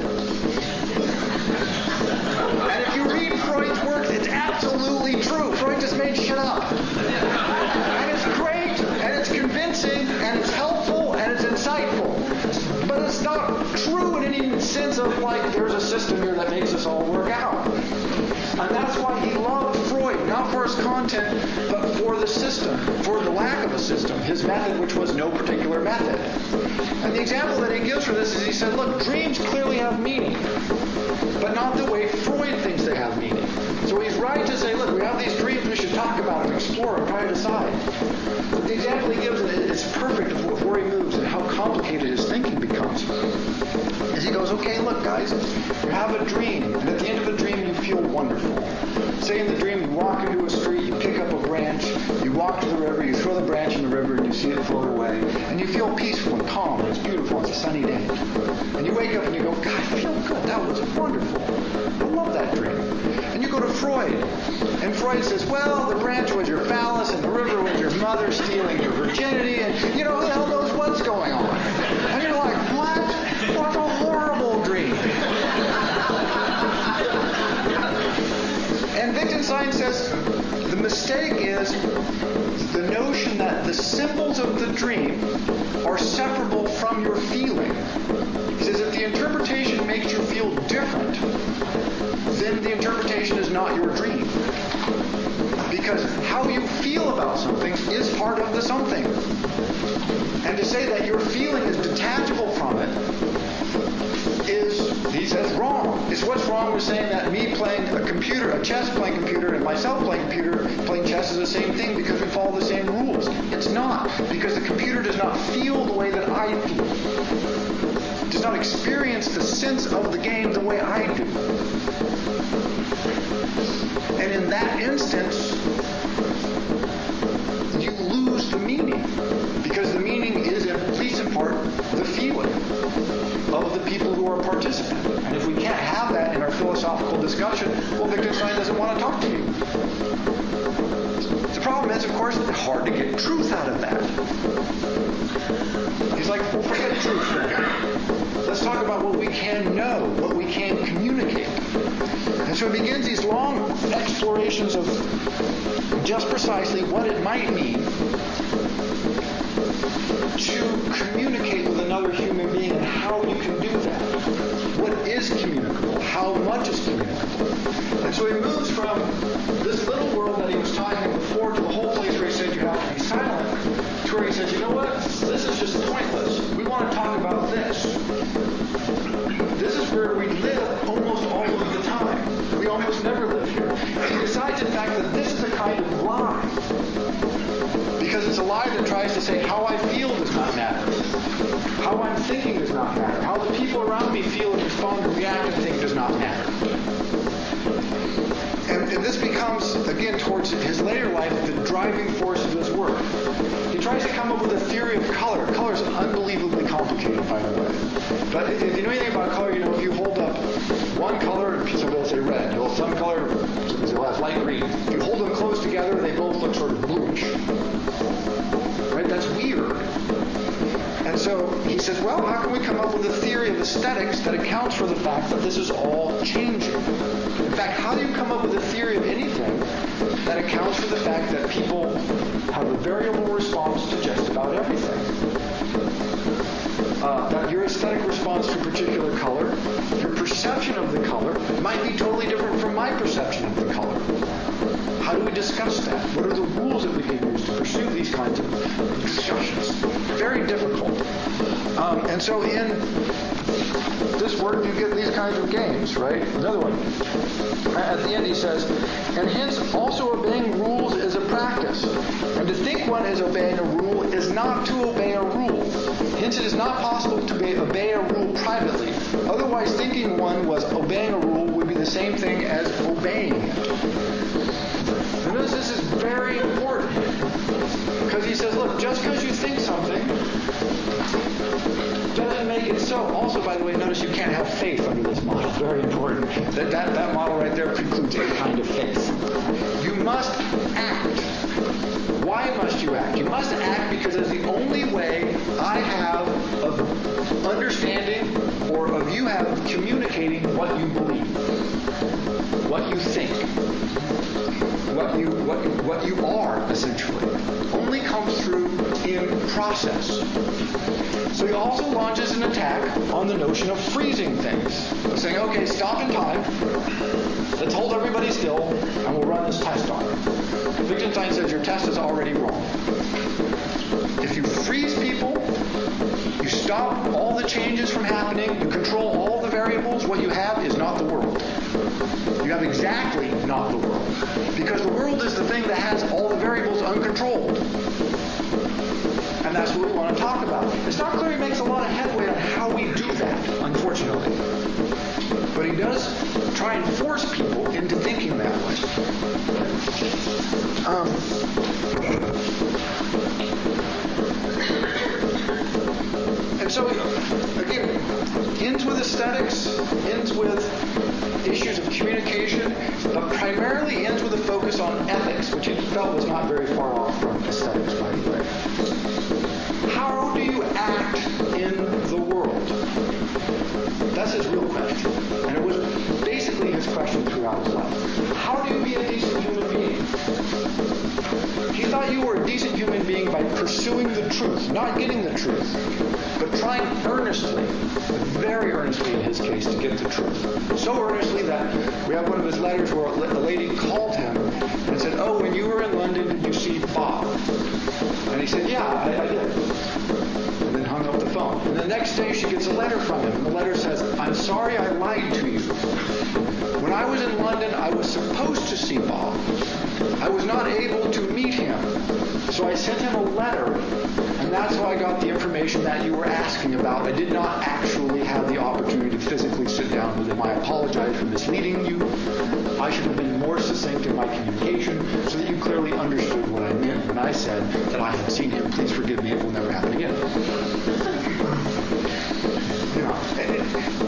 And if you read Freud's works, it's absolutely true. Freud just made shit up. And it's great, and it's convincing, and it's helpful, and it's insightful. But it's not true in any sense of, like, there's a system here that makes us all work out. And that's why he loved Freud, not for his content, but for the system, for the lack of a system, his method, which was no particular method. And the example that he gives for this is he said, look, dreams clearly have meaning, but not the way Freud thinks they have meaning. So he's right to say, look, we have these dreams, we should talk about them, explore them, try to decide. But the example he gives, it's perfect of where he moves and how complicated his thinking becomes. As he goes, okay, look, guys, you have a dream, and at the end of the dream, you feel wonderful. Say in the dream, you walk into a street, you pick up a branch, you walk to the river, you throw the branch in the river, and you see it float away, and you feel peaceful and calm, and it's beautiful, it's a sunny day. And you wake up and you go, God, I feel good, that was wonderful. I love that dream. And you go to Freud, and Freud says, well, the branch was your phallus, and the river was your mother stealing your virginity, and who the hell knows what's going on? And you're like, what? What a horrible dream. And Wittgenstein says the mistake is the notion that the symbols of the dream are separable from your feeling. He says if the interpretation makes you feel different, then the interpretation is not your dream. Because how you feel about something is part of the something. And to say that your feeling is detachable from it is, he says, wrong. It's what's wrong with saying that me playing a chess playing computer, and myself playing chess is the same thing because we follow the same rules. It's not, because the computer does not feel the way that I feel. It does not experience the sense of the game the way I do. And in that instance, you lose the meaning, because the meaning is, at least in part, the feeling of the people who are participants. And if we can't have that in our philosophical discussion, well, Wittgenstein doesn't want to talk to you. The problem is, of course, it's hard to get truth out of that. He's like, well, forget truth. Let's talk talk about what we can know, what we can communicate. And so he begins these long explorations of just precisely what it might mean to communicate with another human being and how you can do that. What is communicable? How much is communicable? And so he moves from this little world that he was talking before to the whole place where he said you have to be silent, to where he says, you know what? This is just pointless. We want to talk about this. This is where we live almost all of the time. We almost never live here. And he decides, in fact, that this is a kind of lie. Because it's a lie that tries to say how I feel does not matter. How I'm thinking does not matter. How the people around me feel and respond and react and think does not matter. And this becomes, again, towards his later life, the driving force of his work. He tries to come up with a theory of color. Color is unbelievably complicated, by the way. But if you know anything about color, you know if you hold up one color, somebody will say red. You hold some color, somebody will have light green. If you hold them close together, they both look sort of bluish. Right? That's weird. And so he says, well, how can we come up with a theory of aesthetics that accounts for the fact that this is all changing? In fact, how do you come up with a theory of anything that accounts for the fact that people have a variable response to just about everything? That your aesthetic response to a particular color, your perception of the color, might be totally different from my perception of the color. How do we discuss that? What are the rules that we can use to pursue these kinds of discussions? Very difficult. And so in this work, you get these kinds of games, right? Another one. At the end he says, and hence also obeying rules is a practice. And to think one is obeying a rule is not to obey a rule. Hence it is not possible to obey a rule privately. Otherwise thinking one was obeying a rule would be the same thing as obeying it. And notice this is very important. Because he says, look, just because you think something doesn't make it so. Also, by the way, notice you can't have faith under this model. Very important. That model right there precludes any kind of faith. You must act. Why must you act? You must act because it's the only way I have of understanding or of you have of communicating what you believe, what you think, what you are, essentially. Only comes through in process. So he also launches an attack on the notion of freezing things. Saying, okay, stop in time. Let's hold everybody still, and we'll run this test on it. Wittgenstein says your test is already wrong. If you freeze people, you stop all the changes from happening, you control all the variables, what you have is not the world. You have exactly not the world. Because the world is the thing that has all the variables uncontrolled. And that's what we want to talk about. It's not clear he makes a lot of headway on how we do that, unfortunately. But he does try and force people into thinking that way. And so, again, ends with aesthetics, ends with issues of communication, but primarily ends with a focus on ethics, which he felt was not very far off from aesthetics, by the way. How do you act in the world? That's his real question. And it was basically his question throughout his life. How do you be a decent human being? He thought you were a decent human being by pursuing the truth, not getting the truth, but trying earnestly, very earnestly in his case, to get the truth. So earnestly that we have one of his letters where a lady called him and said, oh, when you were in London, did you see Bob? And he said, yeah, I did. And then hung up the phone. And the next day she gets a letter from him. And the letter says, I'm sorry I lied to you. When I was in London, I was supposed to see Bob. I was not able to meet him. So I sent him a letter. And that's how I got the information that you were asking about. I did not actually have the opportunity to physically sit down with him. I apologize for misleading you. I should have been more succinct in my communication so that you clearly understood what I meant when I said that I had seen him. Please forgive me, it will never happen again.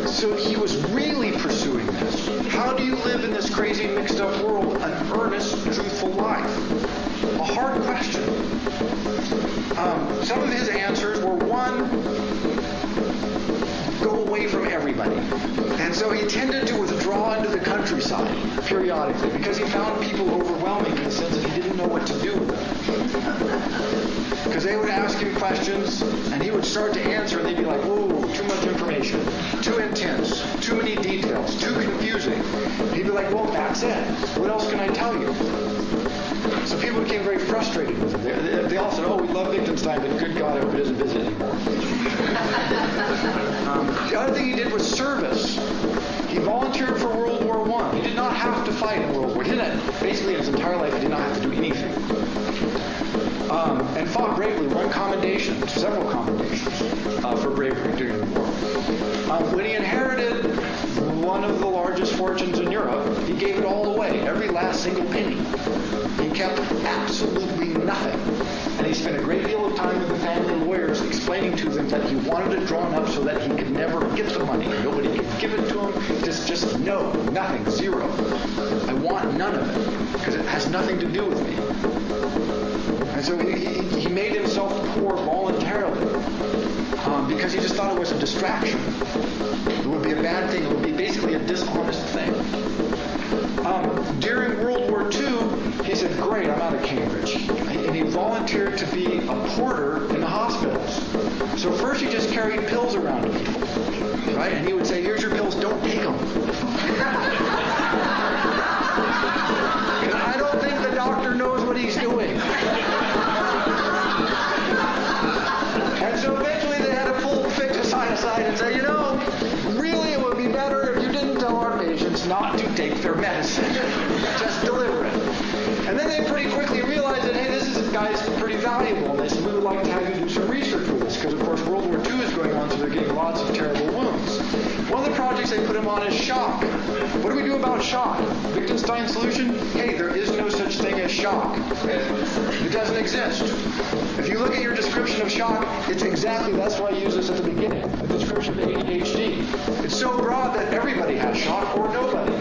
So he was really pursuing this. How do you live in this crazy mixed up world an earnest, truthful life? A hard question. Some of his answers were, one, go away from so he tended to withdraw into the countryside periodically because he found people overwhelming in the sense that he didn't know what to do with them. Because they would ask him questions, and he would start to answer, and they'd be like, whoa, too much information, too intense, too many details, too confusing. He'd be like, well, that's it. What else can I tell you? So people became very frustrated with him. They all said, oh, we love Wittgenstein, but good God, I hope he doesn't visit anymore. The other thing he did was service. He volunteered for World War I. He did not have to fight in World War. He didn't. Basically, his entire life, he did not have to do anything. And fought bravely, won commendations, several commendations for bravery during the war. When he inherited one of the largest fortunes in Europe, he gave it all away, every last single penny. He kept absolutely nothing. And he spent a great deal of time with the family lawyers explaining to them that he wanted it drawn up so that he could never get the money. Nobody could give it to him. Just no, nothing, zero. I want none of it because it has nothing to do with me. And so he made himself poor voluntarily because he just thought it was a distraction. It would be a bad thing. It would be basically a dishonest thing. During World War II, he said, great, I'm out of Cambridge. And he volunteered to be a porter in the hospitals. So first he just carried pills around to people, right? And he would say, here's your pills, don't take them. Because I don't think the doctor knows what he's doing. And so eventually they had to pull Wittgenstein aside and say, really it would be better if you didn't tell our patients not to take their medicine. Just deliver it. And then they pretty quickly realized that, hey, this guy's pretty valuable. And they said, we would like to have you do some research with this. Because, of course, World War II is going on, so they're getting lots of terrible wounds. One of the projects they put him on is shock. What do we do about shock? Wittgenstein's solution? Hey, there is no such thing as shock. It doesn't exist. If you look at your description of shock, that's why I use this at the beginning, a description of ADHD. It's so broad that everybody has shock or nobody.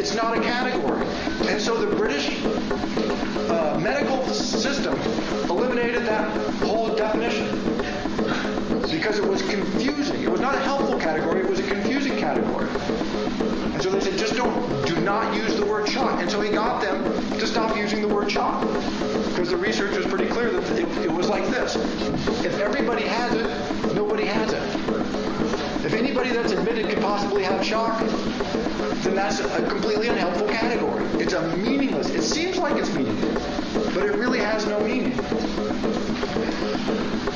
It's not a category. And so the British medical system eliminated that whole definition because it was confusing. It was not a helpful category, it was a confusing category. And so they said, do not use the word shock. And so he got them to stop using the word shock. Because the research was pretty clear that it was like this. If everybody has it, nobody has it. If anybody that's admitted could possibly have shock, then that's a completely unhelpful category. It's a meaningless. It seems like it's meaningless, but it really has no meaning.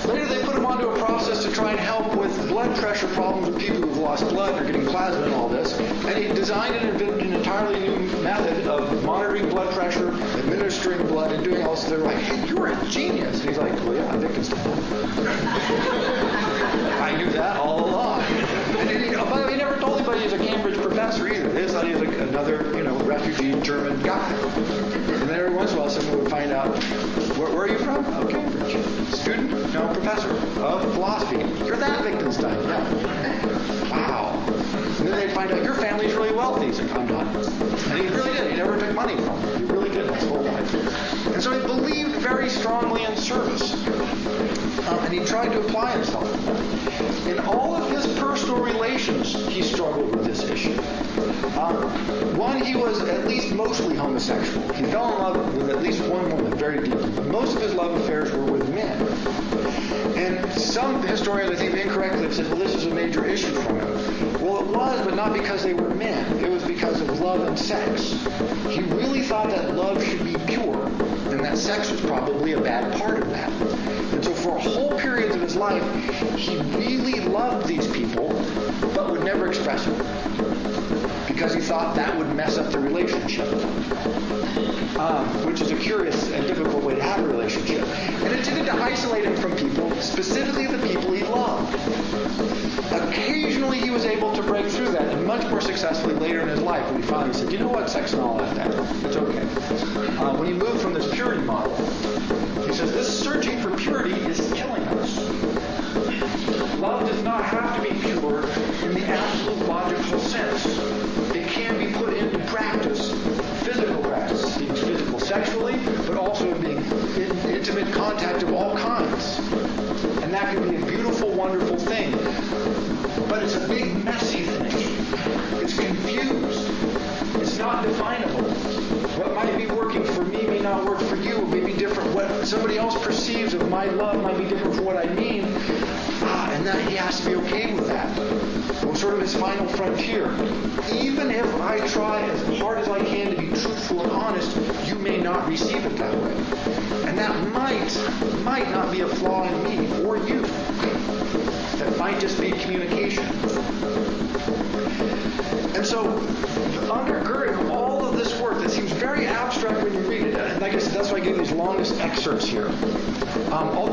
Later they put him onto a process to try and help with blood pressure problems with people who've lost blood or getting plasma and all this. And he designed and invented an entirely new method of monitoring blood pressure, administering blood, and doing all this. They're like, hey, you're a genius. And he's like, well, yeah, Wittgenstein. I knew that all along. And by the way, he never told anybody he's a Cambridge professor either. They just thought he was like another, refugee German guy. And then every once in a while someone would find out, where are you from? Oh, Cambridge. Student? No, professor of philosophy. You're that Wittgenstein. Yeah. Wow. And then they'd find out, your family's really wealthy. He's like, I'm not. And he really did. He never took money from them. He really did his whole life. And so he believed very strongly in service. And he tried to apply himself to that. In all of his personal relations, he struggled with this issue. One, he was at least mostly homosexual. He fell in love with at least one woman very deeply. But most of his love affairs were with men. And some historians, I think incorrectly, have said, well, this is a major issue for him. Well, it was, but not because they were men. It was because of love and sex. He really thought that love should be pure, and that sex was probably a bad part of that. And so for whole periods of his life, he really loved these people, but would never express it. Because he thought that would mess up the relationship. Which is a curious and difficult way to have a relationship. And it tended to isolate him from people, specifically the people he loved. Occasionally he was able to break through that, and much more successfully later in his life when he finally said, you know what, sex and all that, it's okay. When he moved from this purity model, he says, this searching for purity is killing us. Love does not have to be pure in the absolute logical sense. It can be put into practice, physical practice, being physical sexually, but also being in intimate contact of all kinds. And that can be a beautiful, wonderful thing. But it's a big, messy thing. what somebody else perceives of my love might be different from what I mean, and that he has to be okay with that. It was sort of his final frontier. Even if I try as hard as I can to be truthful and honest, you may not receive it that way. And that might not be a flaw in me or you. That might just be communication. And so, undergirding all of this work that seems very abstract when you read it, and like I said, that's why I gave these longest excerpts here.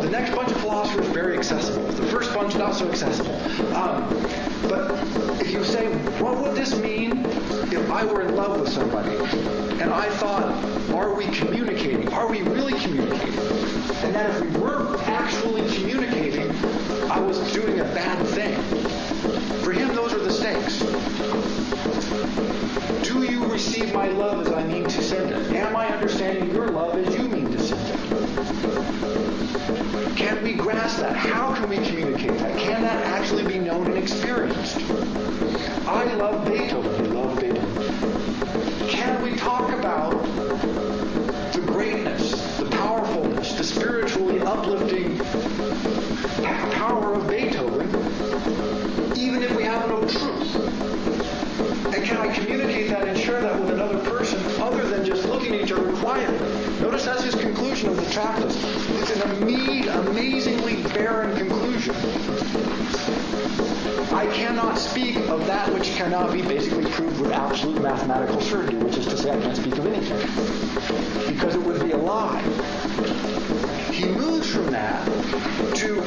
The next bunch of philosophers, very accessible. The first bunch, not so accessible. But if you say, what would this mean if I were in love with somebody? And I thought, are we communicating? Are we really communicating? And that if we were actually communicating, I was doing a bad thing. For him, those are the stakes. Do you receive my love as I mean to send it? Am I understanding your love as you mean to send it? Can we grasp that? How can we communicate that? Can that actually be known and experienced? I love Beethoven. You love Beethoven. Can we talk about the greatness, the powerfulness, the spiritually uplifting power of Beethoven, even if we have no truth? And can I communicate that and share that with another person other than just looking at each other quietly? Notice that's his conclusion of the tractate. It's an amazingly barren conclusion. I cannot speak of that which cannot be basically proved with absolute mathematical certainty, which is to say I can't speak of anything, because it would be a lie. He moves from that to,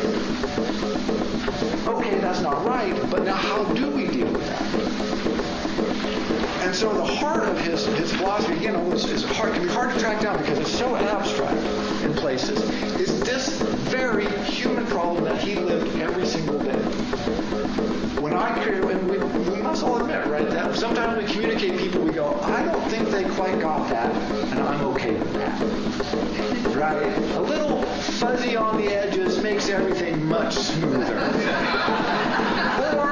okay, that's not right, but now how do we deal with that? And so the heart of his philosophy, again, can be hard to track down because it's so abstract in places, is this very human problem that he lived every single day. When I create, and we must all admit, right, that sometimes we communicate people, we go, I don't think they quite got that, and I'm okay with that. Right? A little fuzzy on the edges makes everything much smoother. Or,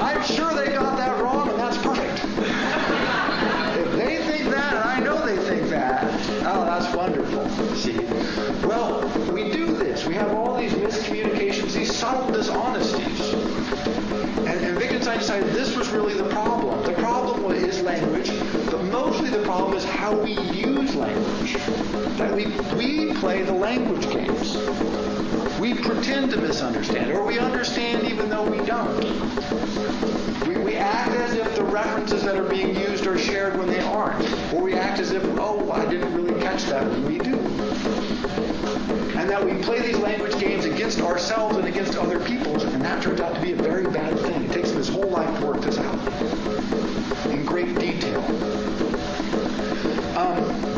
I'm sure they got that wrong, and that's perfect. If they think that, and I know they think that, oh, that's wonderful. See? Well, we do this. We have all these miscommunications, these subtle dishonesties. And Wittgenstein decided this was really the problem. The problem is language, but mostly the problem is how we use language. That we play the language games. We pretend to misunderstand, or we understand even though we don't. We act as if the references that are being used are shared when they aren't. Or we act as if, oh, I didn't really catch that when we do. And that we play these language games against ourselves and against other peoples, and that turns out to be a very bad thing. It takes him his whole life to work this out in great detail.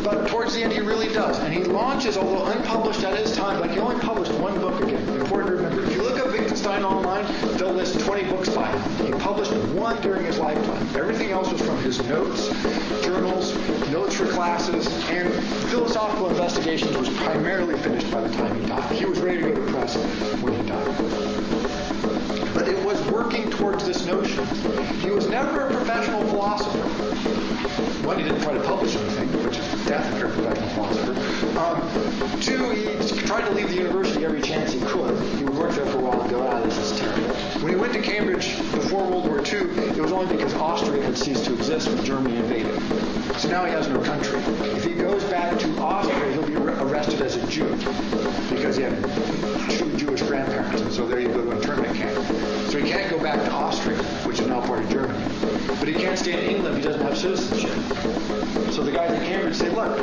But towards the end, he really does. And he launches, although unpublished at his time, like he only published one book again. Important to remember. If you look up Wittgenstein online, they'll list 20 books by him. He published one during his lifetime. Everything else was from his notes, journals, notes for classes, and philosophical investigations was primarily finished by the time he died. He was ready to go to press when he died. But it was working towards this notion. He was never a professional philosopher. One, he didn't try to publish anything, which is death if you're a professional philosopher. Two, he tried to leave the university every chance he could. He would work there for a while and go, this is terrible. When he went to Cambridge before World War II, it was only because Austria had ceased to exist when Germany invaded. So now he has no country. If he goes back to Austria, he'll be arrested as a Jew because he had two Jewish grandparents, and so there you go to internment camp. So he can't go back to Austria, which is now part of Germany. But he can't stay in England if he doesn't have citizenship. So the guys at Cambridge say, look,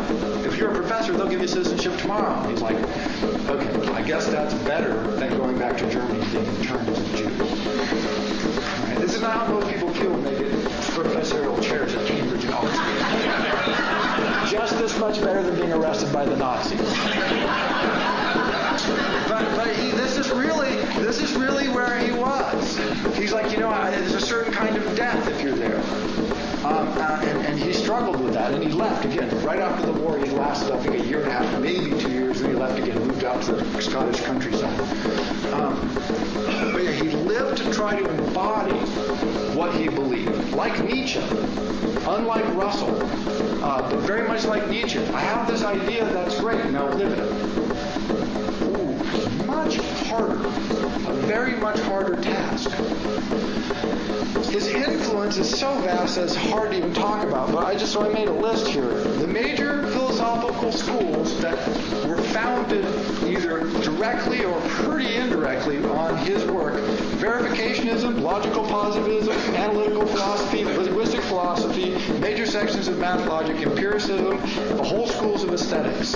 if you're a professor, they'll give you citizenship tomorrow. And he's like, okay, I guess that's better than going back to Germany and being interned as a Jew. Right? This is not how most people feel when they get professorial chairs at Cambridge and Oxford. Just this much better than being arrested by the Nazis. But this is really where he was. He's like, there's a certain kind of death if you're there. And he struggled with that, and he left again. Right after the war, he lasted, I think, a year and a half, maybe 2 years, and he left again, moved out to the Scottish countryside. But he lived to try to embody what he believed. Like Nietzsche, unlike Russell, but very much like Nietzsche. I have this idea that's great, now live it. much harder, a very much harder task. His influence is so vast that it's hard to even talk about, but I made a list here. The major philosophical schools that were founded either directly or pretty indirectly on his work: verificationism, logical positivism, analytical philosophy, linguistic philosophy, major sections of math, logic, empiricism, the whole schools of aesthetics.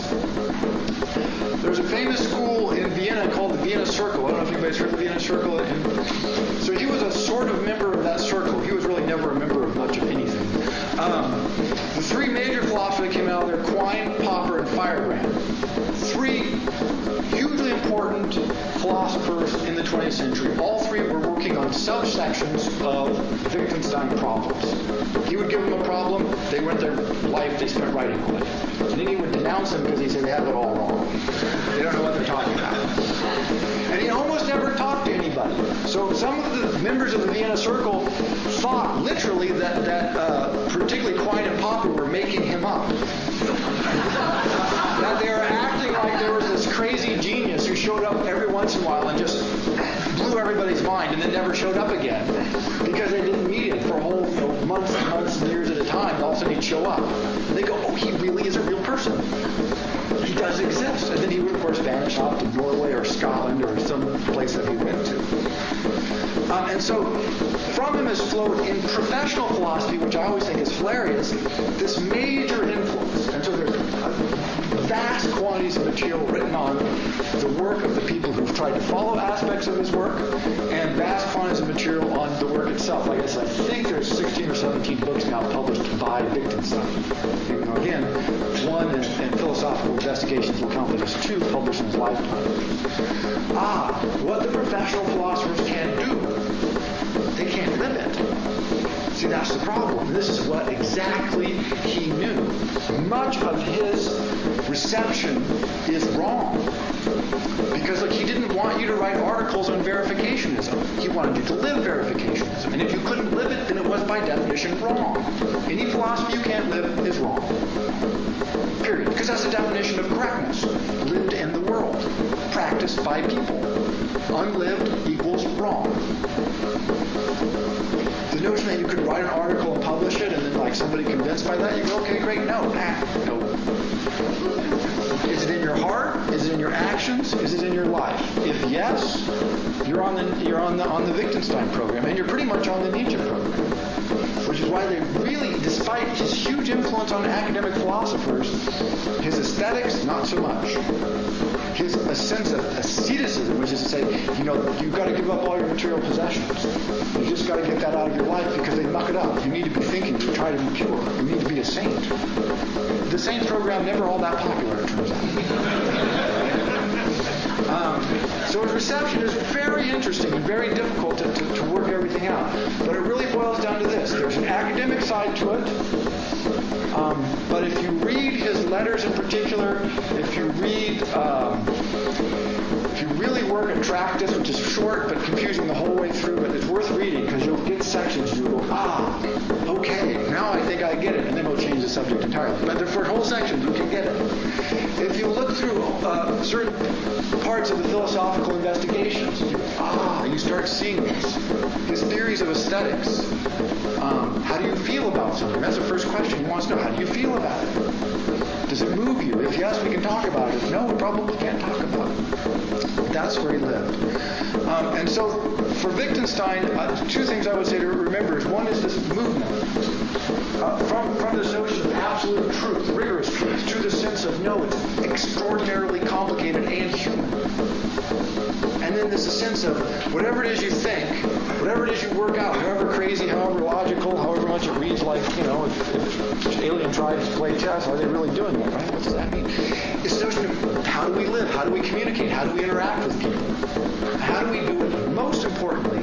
There's a famous school in Vienna called the Vienna Circle. I don't know if anybody's heard of the Vienna Circle. So he was a sort of member of that circle. He was really never a member of much of anything. The three major philosophers that came out of there: Quine, Popper, and Firebrand. Three hugely important philosophers in the 20th century. All three were working on subsections of Wittgenstein problems. He would give them a problem, they went their life, they spent writing on it. And then he would denounce them because he said they have it all wrong. They don't know what they're talking about. And he almost never talked to anybody. So some of the members of the Vienna Circle thought literally that particularly Quine and Popper were making him up. That they were acting like there was this crazy genius who showed up every once in a while and just blew everybody's mind and then never showed up again because they didn't meet him for a whole months and months and years at a time. And all of a sudden he'd show up. And they go, oh, he really is a real person. He does exist. And then he would, of course, vanish off to Norway or Scotland or some place that he went to. And so from him has flowed in professional philosophy, which I always think is hilarious, this major influence. And so there's vast quantities of material written on the work of the people who've tried to follow aspects of his work, and vast quantities of material on the work itself. Like I said, I think there's 16 or 17 books now published by Wittgenstein. Even though, again, one in Philosophical Investigations will count as two published in his lifetime. What the professional philosophers can't do, they can't live it. See, that's the problem. This is what exactly he knew. Much of his reception is wrong. Because, look, he didn't want you to write articles on verificationism. He wanted you to live verificationism. And if you couldn't live it, then it was by definition wrong. Any philosophy you can't live is wrong. Period. Because that's the definition of correctness. Lived in the world. Practiced by people. Unlived equals wrong. The notion that you could write an article and publish it and then somebody convinced by that, you go, okay, great, no. Is it in your heart? Is it in your actions? Is it in your life? If yes, you're on the Wittgenstein program, and you're pretty much on the Nietzsche program. Which is why they really, despite his huge influence on academic philosophers, his aesthetics, not so much. His a sense of asceticism, which is to say, you've got to give up all your material possessions. You just got to get that out of your life because they muck it up. You need to be thinking to try to be pure. You need to be a saint. The saint program never all that popular, it turns out. So his reception is very interesting and very difficult to work everything out. But it really boils down to this. There's an academic side to it. But if you read his letters in particular, if you really work a tractus, which is short but confusing the whole way through, but it's worth reading because you'll get sections and you'll go, okay, now I think I get it, and then we'll change the subject entirely. But for whole sections, you can get it. If you look through certain parts of the philosophical investigations, you start seeing this. His theories of aesthetics. How do you feel about something? That's the first question he wants to know. How do you feel about it? Does it move you? If yes, we can talk about it. If no, we probably can't talk about it. That's where he lived. And so for Wittgenstein, two things I would say to remember is one is this movement from this notion of absolute truth, rigorous truth, to the sense of no, it's extraordinarily complicated and human. And then there's a sense of whatever it is you think, whatever it is you work out, however crazy, however logical, however much it reads like, if alien tribes play chess, are they really doing it, right? What does that mean? It's the notion of how do we live? How do we communicate? How do we interact with people? How do we do it, most importantly,